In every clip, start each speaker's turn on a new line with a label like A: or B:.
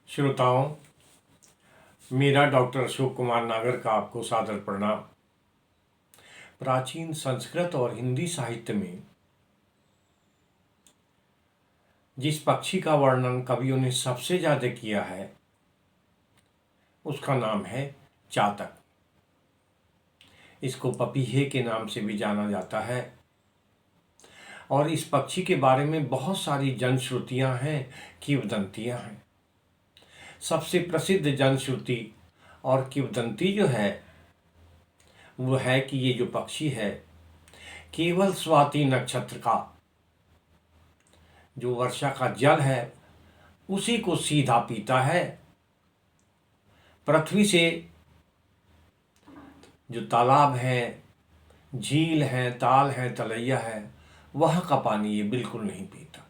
A: श्रोताओं, मेरा डॉक्टर अशोक कुमार नागर का आपको सादर प्रणाम। प्राचीन संस्कृत और हिंदी साहित्य में जिस पक्षी का वर्णन कवियों ने सबसे ज़्यादा किया है उसका नाम है चातक। इसको पपीहे के नाम से भी जाना जाता है और इस पक्षी के बारे में बहुत सारी जनश्रुतियाँ हैं, किंवदंतियाँ हैं। सबसे प्रसिद्ध जनश्रुति और किंवदंती जो है वो है कि ये जो पक्षी है केवल स्वाति नक्षत्र का जो वर्षा का जल है उसी को सीधा पीता है। पृथ्वी से जो तालाब है, झील है, ताल है, तलैया है, वहाँ का पानी ये बिल्कुल नहीं पीता।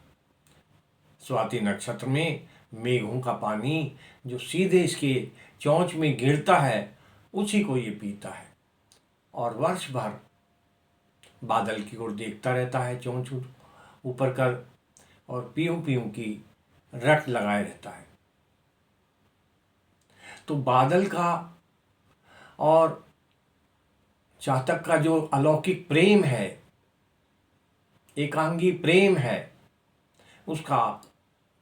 A: स्वाति नक्षत्र में मेघों का पानी जो सीधे इसके चोंच में गिरता है उसी को ये पीता है और वर्ष भर बादल की ओर देखता रहता है, चोंच ऊपर कर, और पीऊँ पीऊँ की रट लगाए रहता है। तो बादल का और चातक का जो अलौकिक प्रेम है, एकांगी प्रेम है, उसका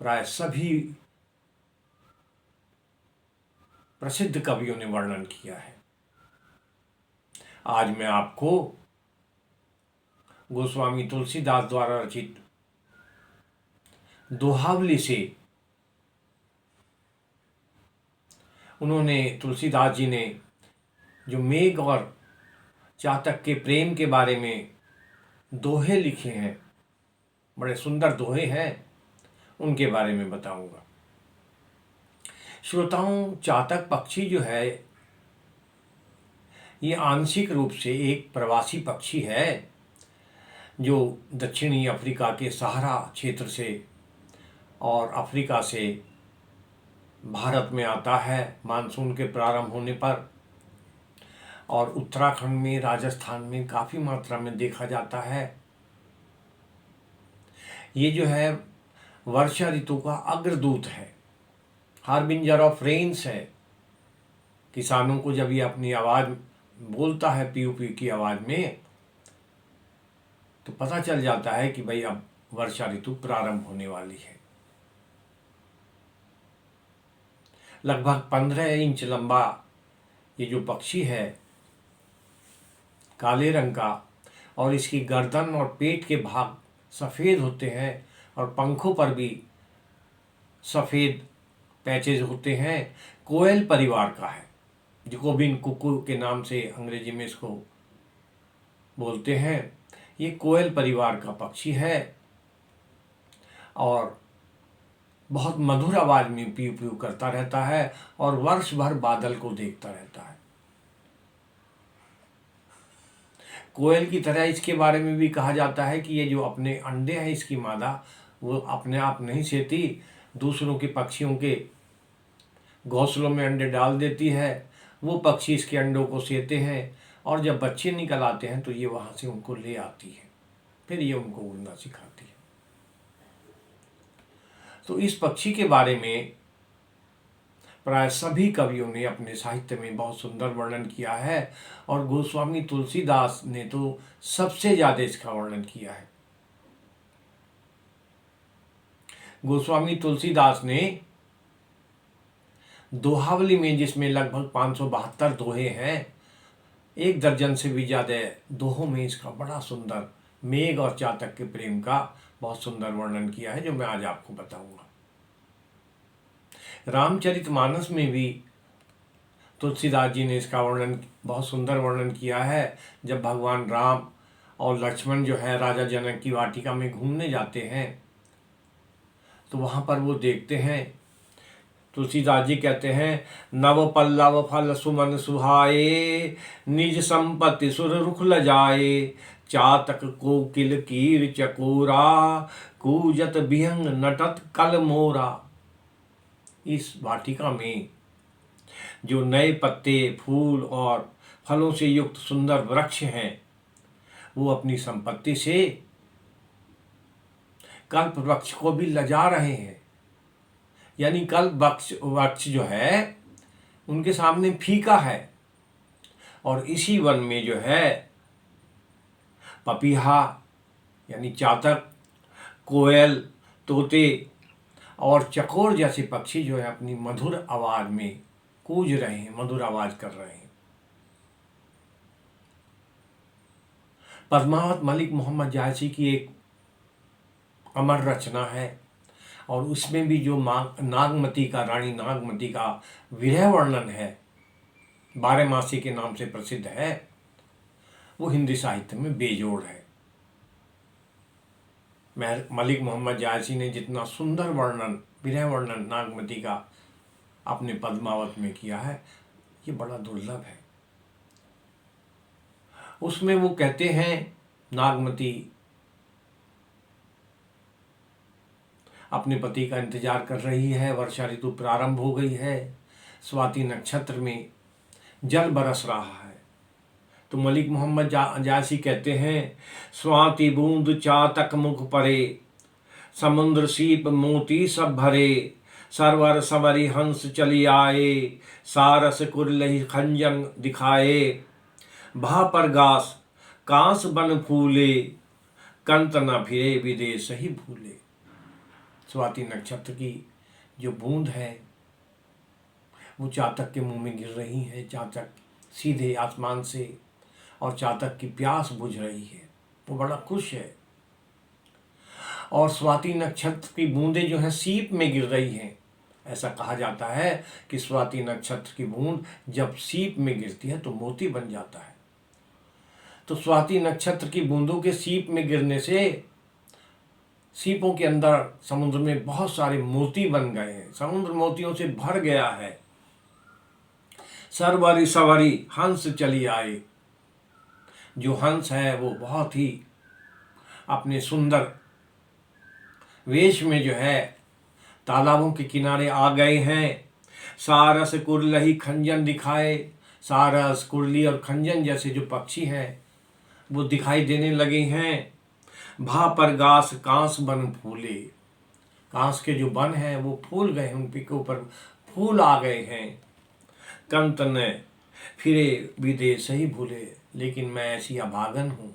A: प्राय सभी प्रसिद्ध कवियों ने वर्णन किया है। आज मैं आपको गोस्वामी तुलसीदास द्वारा रचित दोहावली से उन्होंने तुलसीदास जी ने जो मेघ और चातक के प्रेम के बारे में दोहे लिखे हैं, बड़े सुंदर दोहे हैं, उनके बारे में बताऊंगा। श्रोताओं, चातक पक्षी जो है ये आंशिक रूप से एक प्रवासी पक्षी है जो दक्षिणी अफ्रीका के सहारा क्षेत्र से और अफ्रीका से भारत में आता है मानसून के प्रारंभ होने पर, और उत्तराखंड में, राजस्थान में काफ़ी मात्रा में देखा जाता है। ये जो है वर्षा ऋतु का अग्रदूत है, हार्बिंजर ऑफ रेन्स है। किसानों को जब ये अपनी आवाज़ बोलता है पीऊ पीऊ की आवाज़ में, तो पता चल जाता है कि भाई अब वर्षा ऋतु प्रारंभ होने वाली है। लगभग 15 इंच लंबा ये जो पक्षी है काले रंग का, और इसकी गर्दन और पेट के भाग सफ़ेद होते हैं और पंखों पर भी सफ़ेद पैचेज होते हैं। कोयल परिवार का है, जैकोबिन कुकू के नाम से अंग्रेजी में इसको बोलते हैं। ये कोयल परिवार का पक्षी है और बहुत मधुर आवाज़ में पीऊ पीऊ करता रहता है और वर्ष भर बादल को देखता रहता है। कोयल की तरह इसके बारे में भी कहा जाता है कि ये जो अपने अंडे हैं इसकी मादा वो अपने आप नहीं सेती, दूसरों के पक्षियों के घोंसलों में अंडे डाल देती है। वो पक्षी इसके अंडों को सेते हैं और जब बच्चे निकल आते हैं तो ये वहाँ से उनको ले आती है, फिर ये उनको उड़ना सिखाती है। तो इस पक्षी के बारे में प्राय सभी कवियों ने अपने साहित्य में बहुत सुंदर वर्णन किया है और गोस्वामी तुलसीदास ने तो सबसे ज़्यादा इसका वर्णन किया है। गोस्वामी तुलसीदास ने दोहावली में, जिसमें लगभग 572 दोहे हैं, 1 दर्जन से भी ज़्यादा दोहों में इसका बड़ा सुंदर मेघ और चातक के प्रेम का बहुत सुंदर वर्णन किया है, जो मैं आज आपको बताऊंगा। रामचरितमानस में भी तुलसीदास जी ने इसका वर्णन, बहुत सुंदर वर्णन किया है। जब भगवान राम और लक्ष्मण जो है राजा जनक की वाटिका में घूमने जाते हैं तो वहाँ पर वो देखते हैं, तुलसीदास जी कहते हैं, नव पल्लव फल सुमन सुहाए, निज संपत्ति सुर रुख लजाए, चातक कोकिल कीर चकोरा, कूजत बिहंग नटत कल मोरा। इस वाटिका में जो नए पत्ते, फूल और फलों से युक्त सुंदर वृक्ष हैं वो अपनी संपत्ति से कल्प वृक्ष को भी लजा रहे हैं। यानी कल्प वृक्ष वृक्ष जो है उनके सामने फीका है। और इसी वन में जो है पपीहा यानी चातक, कोयल, तोते और चकोर जैसे पक्षी जो है अपनी मधुर आवाज में कूज रहे हैं, मधुर आवाज कर रहे हैं। पद्मावत मलिक मोहम्मद जायसी की एक अमर रचना है और उसमें भी जो नागमती का, रानी नागमती का विरह वर्णन है, बारहमासी के नाम से प्रसिद्ध है, वो हिंदी साहित्य में बेजोड़ है। मलिक मोहम्मद जायसी ने जितना सुंदर वर्णन, विरह वर्णन नागमती का अपने पद्मावत में किया है, ये बड़ा दुर्लभ है। उसमें वो कहते हैं नागमती अपने पति का इंतजार कर रही है, वर्षा ऋतु प्रारंभ हो गई है, स्वाति नक्षत्र में जल बरस रहा है। तो मलिक मोहम्मद जायसी कहते हैं, स्वाति बूंद चातक मुख परे, समुद्र सीप मोती सब भरे, सरवर सवरी हंस चली आए, सारस कुरलही खंजन दिखाए, भा पर गास कांस बन फूले, कंत न फिरे विदेश ही भूले। स्वाति नक्षत्र की जो बूंद है वो चातक के मुंह में गिर रही है, चातक सीधे आसमान से, और चातक की प्यास बुझ रही है, वो बड़ा खुश है। और स्वाति नक्षत्र की बूंदें जो है सीप में गिर रही हैं। ऐसा कहा जाता है कि स्वाति नक्षत्र की बूंद जब सीप में गिरती है तो मोती बन जाता है। तो स्वाति नक्षत्र की बूंदों के सीप में गिरने से सीपों के अंदर समुद्र में बहुत सारे मोती बन गए हैं, समुद्र मोतियों से भर गया है। सरवरी सवरी हंस चली आए, जो हंस है वो बहुत ही अपने सुंदर वेश में जो है तालाबों के किनारे आ गए हैं। सारस कुरलही खंजन दिखाए, सारस, कुरली और खंजन जैसे जो पक्षी हैं वो दिखाई देने लगे हैं। भा पर गास कांस बन फूले, कांस के जो बन हैं वो फूल गए हैं, उन के ऊपर फूल आ गए हैं। कंत ने फिरे विदेश ही भूले, लेकिन मैं ऐसी अभागन हूँ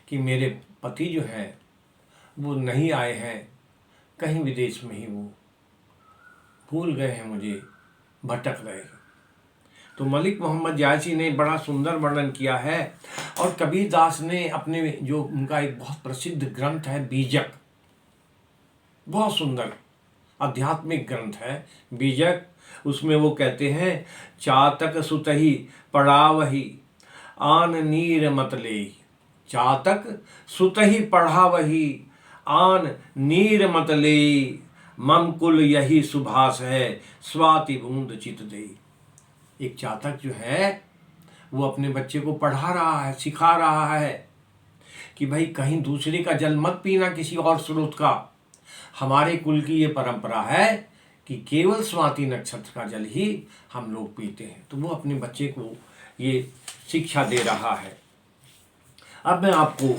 A: कि मेरे पति जो है वो नहीं आए हैं, कहीं विदेश में ही वो भूल गए हैं, मुझे भटक गए। तो मलिक मोहम्मद जायसी ने बड़ा सुंदर वर्णन किया है। और कबीर दास ने अपने जो उनका एक बहुत प्रसिद्ध ग्रंथ है बीजक, बहुत सुंदर आध्यात्मिक ग्रंथ है बीजक, उसमें वो कहते हैं, चातक सुतही पढ़ावही आन नीर मत ले, चातक सुतही पढ़ावही आन नीर मत ले, मम कुल यही सुभाष है स्वाति बूंद चित दे। एक चातक जो है वो अपने बच्चे को पढ़ा रहा है, सिखा रहा है कि भाई कहीं दूसरे का जल मत पीना, किसी और स्रोत का। हमारे कुल की ये परंपरा है कि केवल स्वाति नक्षत्र का जल ही हम लोग पीते हैं। तो वो अपने बच्चे को ये शिक्षा दे रहा है। अब मैं आपको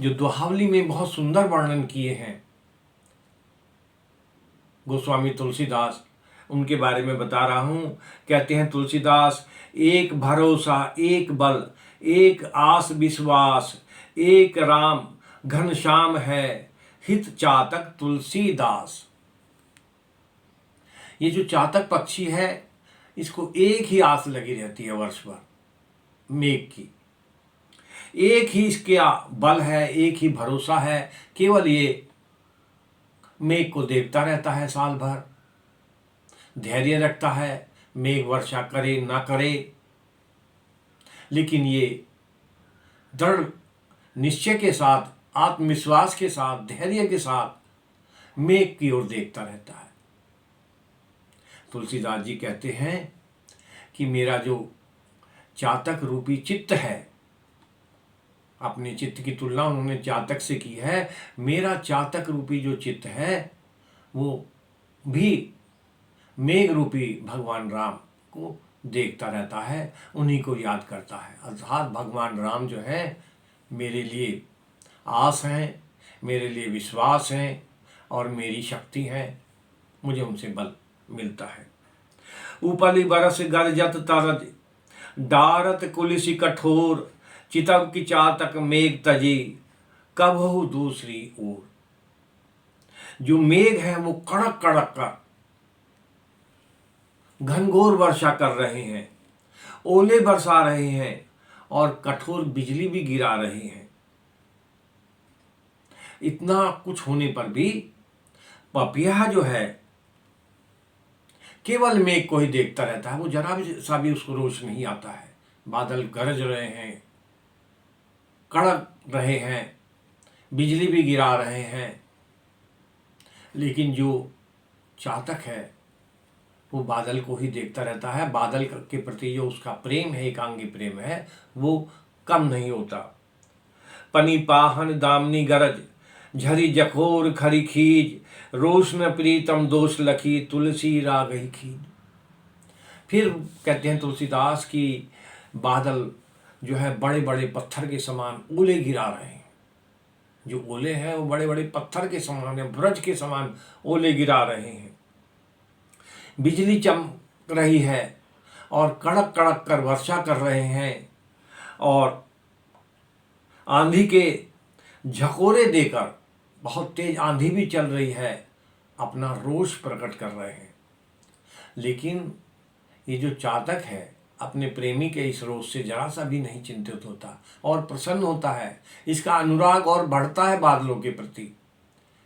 A: जो दोहावली में बहुत सुंदर वर्णन किए हैं गोस्वामी तुलसीदास, उनके बारे में बता रहा हूँ। कहते हैं तुलसीदास, एक भरोसा एक बल एक आस विश्वास, एक राम घनश्याम है हित चातक तुलसीदास। ये जो चातक पक्षी है इसको एक ही आस लगी रहती है वर्ष भर, मेघ की। एक ही इसके बल है, एक ही भरोसा है, केवल ये मेघ को देखता रहता है साल भर, धैर्य रखता है, मेघ वर्षा करे ना करे, लेकिन ये दृढ़ निश्चय के साथ, आत्मविश्वास के साथ, धैर्य के साथ मेघ की ओर देखता रहता है। तुलसीदास जी कहते हैं कि मेरा जो चातक रूपी चित्त है, अपने चित्त की तुलना उन्होंने चातक से की है, मेरा चातक रूपी जो चित्त है वो भी मेघ रूपी भगवान राम को देखता रहता है, उन्हीं को याद करता है। अर्थात भगवान राम जो है मेरे लिए आस हैं, मेरे लिए विश्वास हैं और मेरी शक्ति है। मुझे उनसे बल मिलता है। ऊपली बरस गरजत तरज डारत कुलिसी कठोर, चितब की चातक मेघ तजी कबहू दूसरी ओर। जो मेघ है वो कड़क कड़क कर घनघोर वर्षा कर रहे हैं, ओले बरसा रहे हैं और कठोर बिजली भी गिरा रहे हैं। इतना कुछ होने पर भी पपिया जो है केवल मेघ को ही देखता रहता है। वो जरा भी सा भी उसको रोष नहीं आता है। बादल गरज रहे हैं, कड़क रहे हैं, बिजली भी गिरा रहे हैं, लेकिन जो चातक है वो बादल को ही देखता रहता है। बादल के प्रति जो उसका प्रेम है, एकांगी प्रेम है, वो कम नहीं होता। पनी पाहन दामनी गरज झरी जखोर खरी खीज, रोशन प्रीतम दोष लखी तुलसी रागही खीज। फिर कहते हैं तुलसीदास की बादल जो है बड़े बड़े पत्थर के समान ओले गिरा रहे हैं। जो ओले हैं वो बड़े बड़े पत्थर के समान है, ब्रज के समान ओले गिरा रहे हैं। बिजली चमक रही है और कड़क कड़क कर वर्षा कर रहे हैं और आंधी के झकोरे देकर, बहुत तेज आंधी भी चल रही है, अपना रोष प्रकट कर रहे हैं। लेकिन ये जो चातक है अपने प्रेमी के इस रोष से जरा सा भी नहीं चिंतित होता और प्रसन्न होता है। इसका अनुराग और बढ़ता है बादलों के प्रति।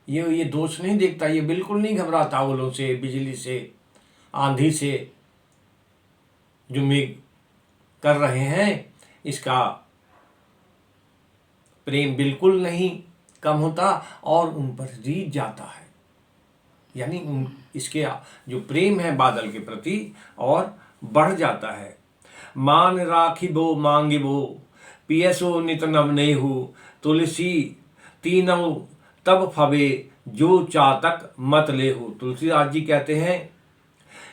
A: ये दोष नहीं देखता, ये बिल्कुल नहीं घबराता ओलों से, बिजली से, आंधी से। जो मेघ कर रहे हैं इसका प्रेम बिल्कुल नहीं कम होता और उन पर रीझ जाता है। यानी इसके जो प्रेम है बादल के प्रति और बढ़ जाता है। मान राखिबो मांगिबो पियसो नित नव नेहु, तुलसी तीनों तब फबे जो चातक मत लेहु। तुलसीदास जी कहते हैं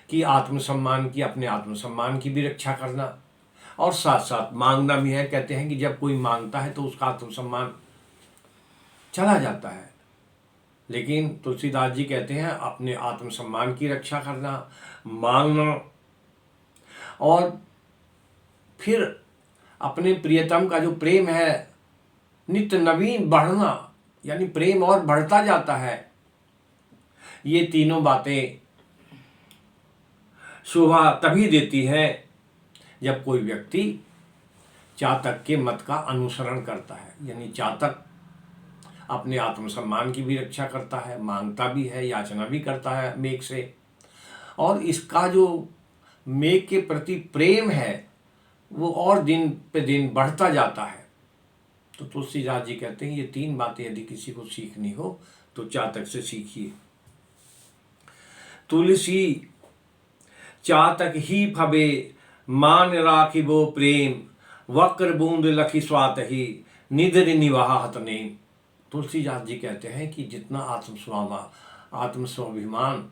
A: कि आत्मसम्मान की, अपने आत्मसम्मान की भी रक्षा करना और साथ साथ मांगना भी है। कहते हैं कि जब कोई मांगता है तो उसका आत्मसम्मान चला जाता है, लेकिन तुलसीदास जी कहते हैं अपने आत्मसम्मान की रक्षा करना, मांगना और फिर अपने प्रियतम का जो प्रेम है नित्य नवीन बढ़ना, यानी प्रेम और बढ़ता जाता है। ये तीनों बातें शोभा तभी देती है जब कोई व्यक्ति चातक के मत का अनुसरण करता है। यानी चातक अपने आत्मसम्मान की भी रक्षा करता है, मांगता भी है, याचना भी करता है मेघ से, और इसका जो मेघ के प्रति प्रेम है वो और दिन पे दिन बढ़ता जाता है। तो तुलसीदास जी कहते हैं ये तीन बातें यदि किसी को सीखनी हो तो चातक से सीखिए। तुलसी चातक ही फबे मान राखिबो प्रेम, वक्र बूंद लखी स्वात ही निधर निवाहत नेम। तुलसीदास जी कहते हैं कि जितना आत्मस्वाभिमान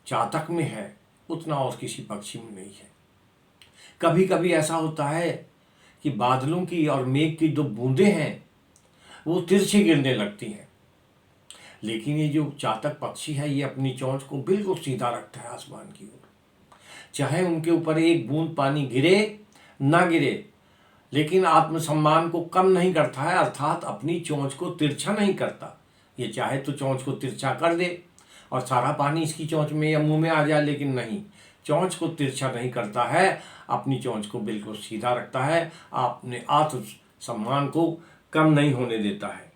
A: चातक में है उतना और किसी पक्षी में नहीं है। कभी कभी ऐसा होता है कि बादलों की और मेघ की जो बूंदें हैं वो तिरछी गिरने लगती हैं, लेकिन ये जो चातक पक्षी है ये अपनी चोंच को बिल्कुल सीधा रखता है आसमान की ओर। चाहे उनके ऊपर एक बूंद पानी गिरे ना गिरे, लेकिन आत्मसम्मान को कम नहीं करता है, अर्थात अपनी चोंच को तिरछा नहीं करता। ये चाहे तो चोंच को तिरछा कर दे और सारा पानी इसकी चोंच में या मुंह में आ जाए, लेकिन नहीं, चोंच को तिरछा नहीं करता है, अपनी चोंच को बिल्कुल सीधा रखता है, अपने आत्मसम्मान को कम नहीं होने देता है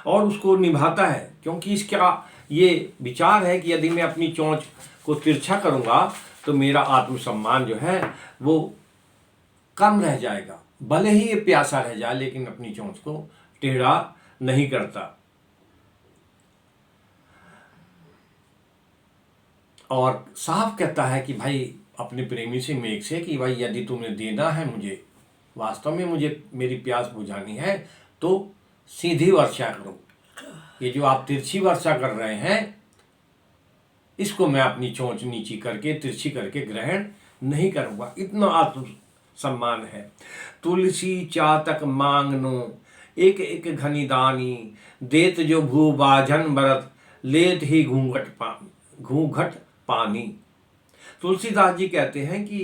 A: और उसको निभाता है। क्योंकि इसका ये विचार है कि यदि मैं अपनी चोंच को तिरछा करूँगा तो मेरा आत्मसम्मान जो है वो कम रह जाएगा। भले ही ये प्यासा रह जाए लेकिन अपनी चोंच को टेढ़ा नहीं करता। और साफ कहता है कि भाई अपने प्रेमी से, मेघ से, कि भाई यदि तुम्हें देना है मुझे, वास्तव में मुझे मेरी प्यास बुझानी है तो सीधी वर्षा करो। ये जो आप तिरछी वर्षा कर रहे हैं इसको मैं अपनी चोंच नीची करके, तिरछी करके ग्रहण नहीं करूँगा। इतना आत्मसम्मान है। तुलसी चातक मांगनो एक एक घनी दानी, देत जो भू बाझन बरत लेत ही घूंघट पानी। तुलसीदास जी कहते हैं कि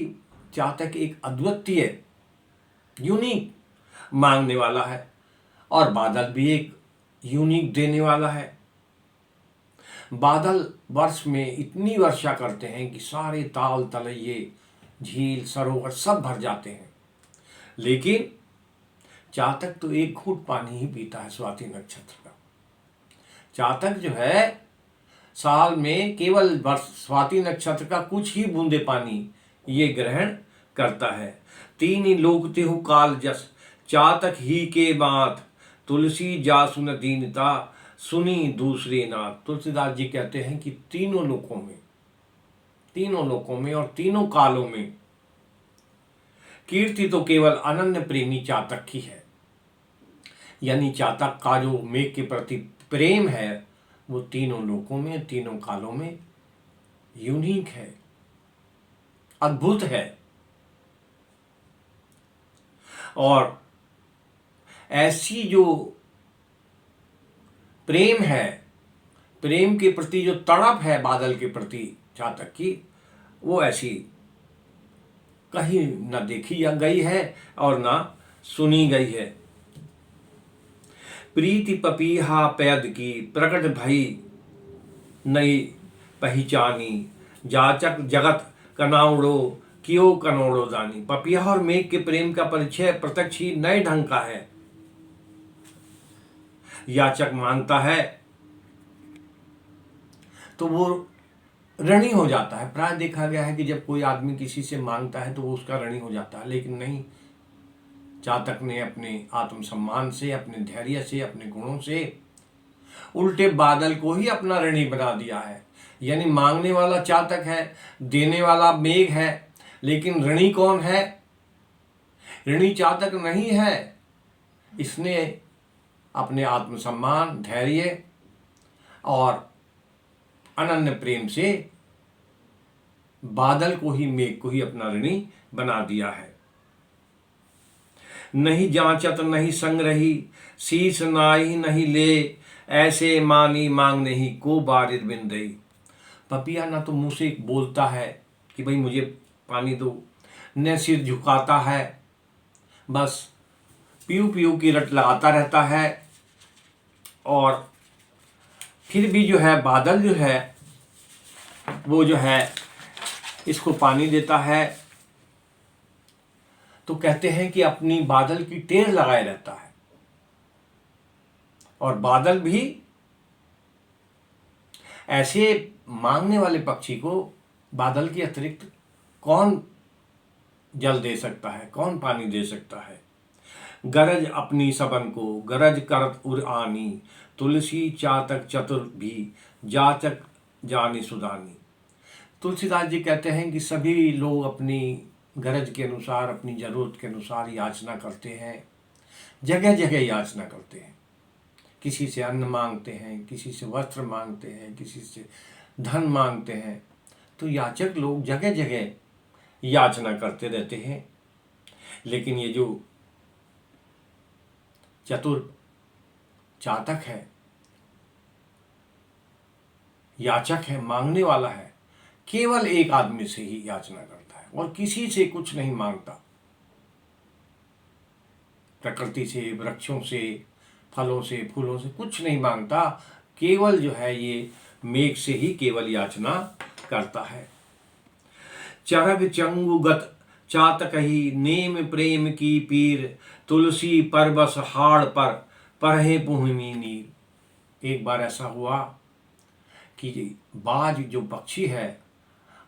A: चातक एक अद्वितीय यूनिक मांगने वाला है और बादल भी एक यूनिक देने वाला है। बादल वर्ष में इतनी वर्षा करते हैं कि सारे ताल तलैये झील सरोवर सब भर जाते हैं, लेकिन चातक तो एक घूंट पानी ही पीता है स्वाति नक्षत्र का। चातक जो है साल में केवल वर्ष स्वाति नक्षत्र का कुछ ही बूंदे पानी ये ग्रहण करता है। तीन ही लोग तिहु काल जस चातक ही के बात, तुलसी जासुन दीनता सुनी दूसरे नाथ। तुलसीदास जी कहते हैं कि तीनों लोकों में और तीनों कालों में कीर्ति तो केवल अनन्य प्रेमी चातक की है। यानी चातक का जो मेघ के प्रति प्रेम है वो तीनों लोकों में तीनों कालों में यूनिक है, अद्भुत है। और ऐसी जो प्रेम है, प्रेम के प्रति जो तड़प है बादल के प्रति चातक की, वो ऐसी कहीं न देखी गई है और ना सुनी गई है। प्रीति पपीहा पैद की प्रकट भई नई पहचानी, जाचक जगत कनाउड़ो कियो कनौड़ो दानी। पपीहा और मेघ के प्रेम का परिचय प्रत्यक्ष ही नए ढंग का है। याचक मांगता है तो वो ऋणी हो जाता है। प्राय देखा गया है कि जब कोई आदमी किसी से मांगता है तो वो उसका ऋणी हो जाता है, लेकिन नहीं, चातक ने अपने आत्मसम्मान से, अपने धैर्य से, अपने गुणों से उल्टे बादल को ही अपना ऋणी बना दिया है। यानी मांगने वाला चातक है, देने वाला मेघ है, लेकिन ऋणी कौन है? ऋणी चातक नहीं है। इसने अपने आत्मसम्मान, धैर्य और अनन्य प्रेम से बादल को ही, मेघ को ही अपना ऋणी बना दिया है। नहीं जांचत नहीं संग रही, शीस नाई नहीं ले, ऐसे मानी मांग नहीं को बारिर बिन दई। पपिया ना तो मुंह से बोलता है कि भाई मुझे पानी दो, न सिर झुकाता है, बस पीऊ पीऊ की रट लगाता रहता है। और फिर भी जो है बादल जो है वो जो है इसको पानी देता है। तो कहते हैं कि अपनी बादल की टेर लगाए रहता है। और बादल भी ऐसे मांगने वाले पक्षी को बादल के अतिरिक्त कौन जल दे सकता है, कौन पानी दे सकता है। गरज अपनी सबन को गरज करत उर आनी, तुलसी चातक चतुर भी जाचक जानी सुदानी। तुलसीदास जी कहते हैं कि सभी लोग अपनी गरज के अनुसार, अपनी जरूरत के अनुसार याचना करते हैं, जगह जगह याचना करते हैं। किसी से अन्न मांगते हैं, किसी से वस्त्र मांगते हैं, किसी से धन मांगते हैं। तो याचक लोग जगह जगह याचना करते रहते हैं। लेकिन ये जो चतुर चातक है, याचक है, मांगने वाला है, केवल एक आदमी से ही याचना करता है और किसी से कुछ नहीं मांगता। प्रकृति से, वृक्षों से, फलों से, फूलों से कुछ नहीं मांगता। केवल जो है ये मेघ से ही केवल याचना करता है। चरग चंगुगत चातक ही नेम प्रेम की पीर, तुलसी परबस हाड़ पर परहे पुहमी नीर। एक बार ऐसा हुआ कि बाज जो पक्षी है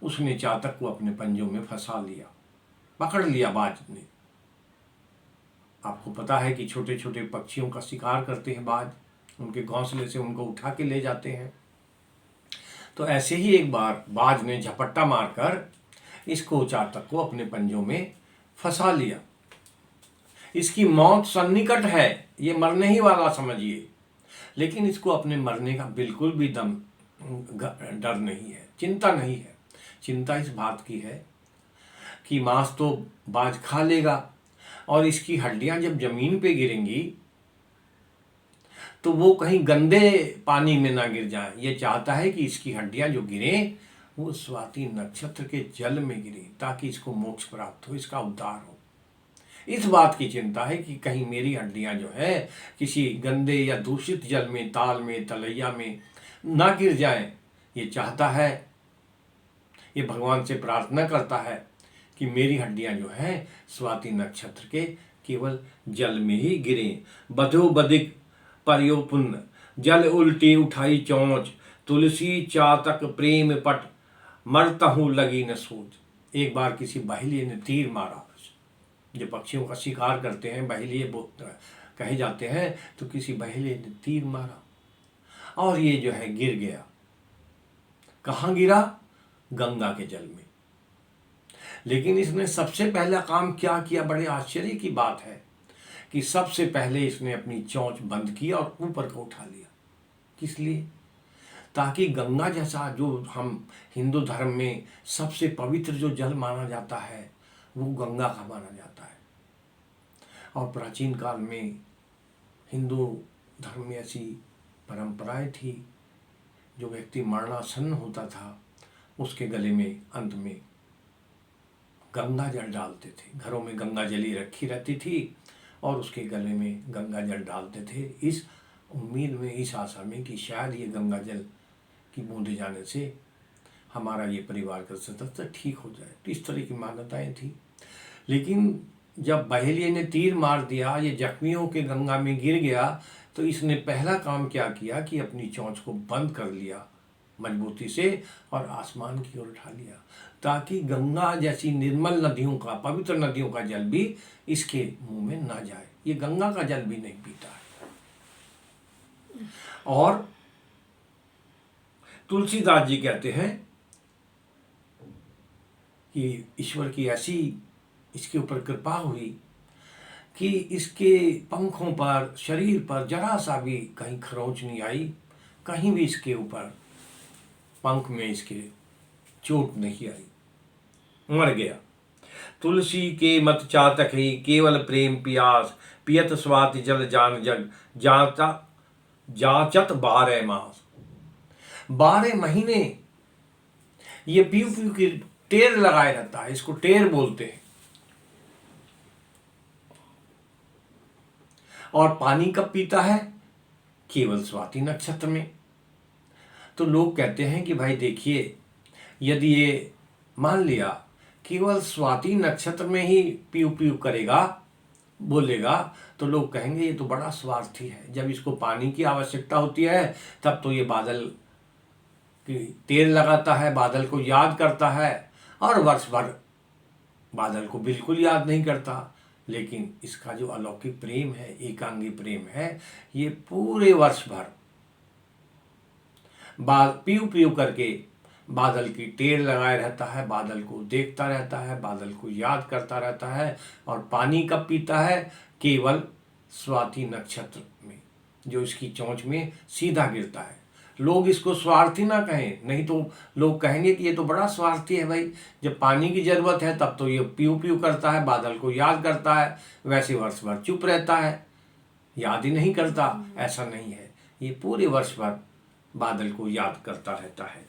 A: उसने चातक को अपने पंजों में फंसा लिया, पकड़ लिया बाज ने। आपको पता है कि छोटे छोटे पक्षियों का शिकार करते हैं बाज, उनके घोंसले से उनको उठा के ले जाते हैं। तो ऐसे ही एक बार बाज ने झपट्टा मारकर इसको, चातक को, अपने पंजों में फंसा लिया। इसकी मौत सन्निकट है, ये मरने ही वाला समझिए, लेकिन इसको अपने मरने का बिल्कुल भी डर नहीं है, चिंता नहीं है। चिंता इस बात की है कि मांस तो बाज खा लेगा और इसकी हड्डियां जब जमीन पे गिरेंगी तो वो कहीं गंदे पानी में ना गिर जाए। ये चाहता है कि इसकी हड्डियां जो गिरें वो स्वाति नक्षत्र के जल में गिरे, ताकि इसको मोक्ष प्राप्त हो, इसका उद्धार हो। इस बात की चिंता है कि कहीं मेरी हड्डियां जो है किसी गंदे या दूषित जल में, ताल में, तलैया में ना गिर जाएं। ये चाहता है, ये भगवान से प्रार्थना करता है कि मेरी हड्डियां जो हैं स्वाति नक्षत्र के केवल जल में ही गिरें। बधो बधिक पर्यो पुण्य, जल उल्टी उठाई चोंच, तुलसी चातक प्रेम पट, मरता हूँ लगी न सोच। एक बार किसी बहेलिये ने तीर मारा, जो पक्षियों का शिकार करते हैं बहेलिये कहे जाते हैं, तो किसी बहेलिये ने तीर मारा और ये जो है गिर गया। कहाँ गिरा? गंगा के जल में। लेकिन इसने सबसे पहला काम क्या किया? बड़े आश्चर्य की बात है कि सबसे पहले इसने अपनी चोंच बंद की और ऊपर को उठा लिया। किस लिए? ताकि गंगा जैसा जो हम हिंदू धर्म में सबसे पवित्र जो जल माना जाता है वो गंगा का माना जाता है। और प्राचीन काल में हिंदू धर्म में ऐसी परंपराएं थी, जो व्यक्ति मरणासन्न होता था उसके गले में अंत में गंगा जल डालते थे। घरों में गंगा जली रखी रहती थी और उसके गले में गंगा जल डालते थे, इस उम्मीद में, इस आशा में कि शायद ये गंगा जल की बूंदे जाने से हमारा ये परिवार का सदस्य ठीक हो जाए। तो इस तरह की मान्यताएं थी। लेकिन जब बहेलिये ने तीर मार दिया, ये जख्मियों के गंगा में गिर गया, तो इसने पहला काम क्या किया कि अपनी चोंच को बंद कर लिया मजबूती से और आसमान की ओर उठा लिया, ताकि गंगा जैसी निर्मल नदियों का, पवित्र नदियों का जल भी इसके मुंह में ना जाए। ये गंगा का जल भी नहीं पीता है। और तुलसीदास जी कहते हैं कि ईश्वर की ऐसी इसके ऊपर कृपा हुई कि इसके पंखों पर, शरीर पर जरा सा भी कहीं खरोंच नहीं आई, कहीं भी इसके ऊपर पंख में इसके चोट नहीं आई, मर गया। तुलसी के मत चातक ही केवल प्रेम पियास, पियत स्वाति जल जान जग, जाता जाचत 12 मास। 12 महीने ये पीऊ पीऊ की टेर लगाए रहता है, इसको टेर बोलते हैं। और पानी कब पीता है? केवल स्वाति नक्षत्र में। तो लोग कहते हैं कि भाई देखिए, यदि ये मान लिया केवल स्वाति नक्षत्र में ही पीऊ पीऊ करेगा, बोलेगा, तो लोग कहेंगे ये तो बड़ा स्वार्थी है। जब इसको पानी की आवश्यकता होती है तब तो ये बादल की टेर लगाता है, बादल को याद करता है, और वर्ष भर बादल को बिल्कुल याद नहीं करता। लेकिन इसका जो अलौकिक प्रेम है, एकांगी प्रेम है, ये पूरे वर्ष भर पीऊ पीऊ करके बादल की टेर लगाए रहता है, बादल को देखता रहता है, बादल को याद करता रहता है। और पानी कब पीता है? केवल स्वाति नक्षत्र में, जो इसकी चोंच में सीधा गिरता है। लोग इसको स्वार्थी ना कहें, नहीं तो लोग कहेंगे कि ये तो बड़ा स्वार्थी है भाई, जब पानी की जरूरत है तब तो ये पीऊ पीऊ करता है, बादल को याद करता है, वैसे वर्ष भर चुप रहता है, याद ही नहीं करता। ऐसा नहीं है, ये पूरे वर्ष भर बादल को याद करता रहता है।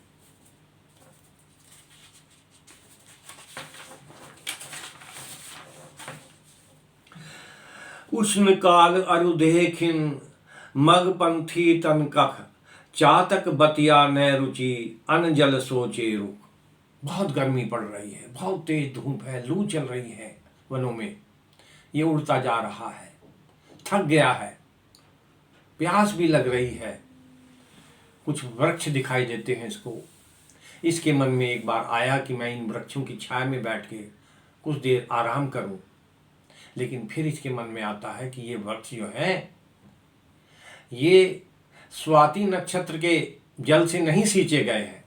A: उष्ण काल अरु देखिन, मग पंथी तन कख, चातक बतिया न रुचि, अन जल सोचे रुक। बहुत गर्मी पड़ रही है, बहुत तेज धूप है, लू चल रही है वनों में, ये उड़ता जा रहा है, थक गया है, प्यास भी लग रही है। कुछ वृक्ष दिखाई देते हैं इसको। इसके मन में एक बार आया कि मैं इन वृक्षों की छाया में बैठ के कुछ देर आराम करूं। लेकिन फिर इसके मन में आता है कि ये वृक्ष जो है ये स्वाति नक्षत्र के जल से नहीं सींचे गए हैं,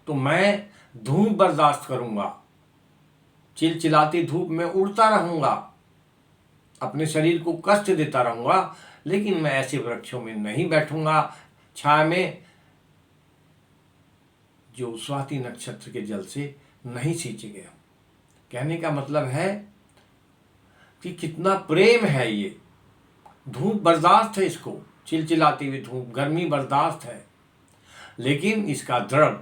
A: तो मैं धूप बर्दाश्त करूंगा, चिलचिलाती धूप में उड़ता रहूंगा, अपने शरीर को कष्ट देता रहूंगा, लेकिन मैं ऐसे वृक्षों में नहीं बैठूंगा छाया में जो स्वाति नक्षत्र के जल से नहीं सींचे गए। कहने का मतलब है कि कितना प्रेम है, ये धूप बर्दाश्त है इसको, चिलचिलाती हुई धूप, गर्मी बर्दाश्त है, लेकिन इसका दृढ़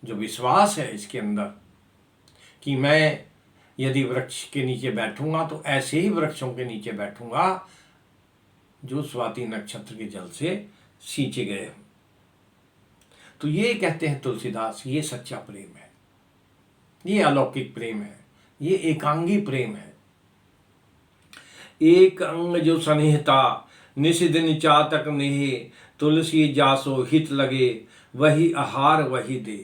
A: जो विश्वास है इसके अंदर कि मैं यदि वृक्ष के नीचे बैठूंगा तो ऐसे ही वृक्षों के नीचे बैठूंगा जो स्वाति नक्षत्र के जल से सींचे गए हों। तो ये कहते हैं तुलसीदास, ये सच्चा प्रेम है, ये अलौकिक प्रेम है, ये एकांगी प्रेम है। एक अंग जो सनिहता निषिदिन चातक नेहे, तुलसी जासो हित लगे वही आहार वही दे।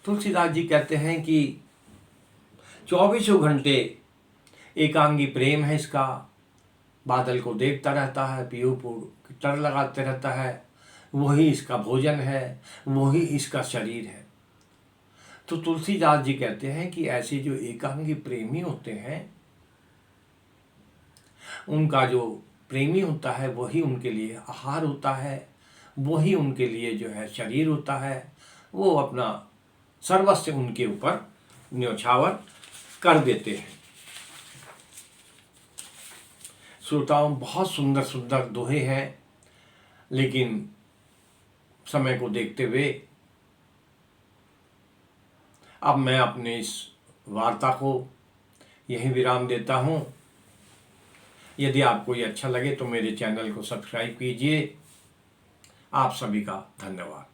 A: तुलसीदास जी कहते हैं कि 24 घंटे एकांगी प्रेम है इसका। बादल को देखता रहता है, पीहू की टर लगाते रहता है, वही इसका भोजन है, वही इसका शरीर है। तो तुलसीदास जी कहते हैं कि ऐसे जो एकांगी प्रेमी होते हैं, उनका जो प्रेमी होता है वही उनके लिए आहार होता है, वही उनके लिए जो है शरीर होता है। वो अपना सर्वस्व उनके ऊपर न्यौछावर कर देते हैं। श्रोताओं, बहुत सुंदर सुंदर दोहे हैं, लेकिन समय को देखते हुए अब मैं अपने इस वार्ता को यहीं विराम देता हूं। यदि आपको ये अच्छा लगे तो मेरे चैनल को सब्सक्राइब कीजिए। आप सभी का धन्यवाद।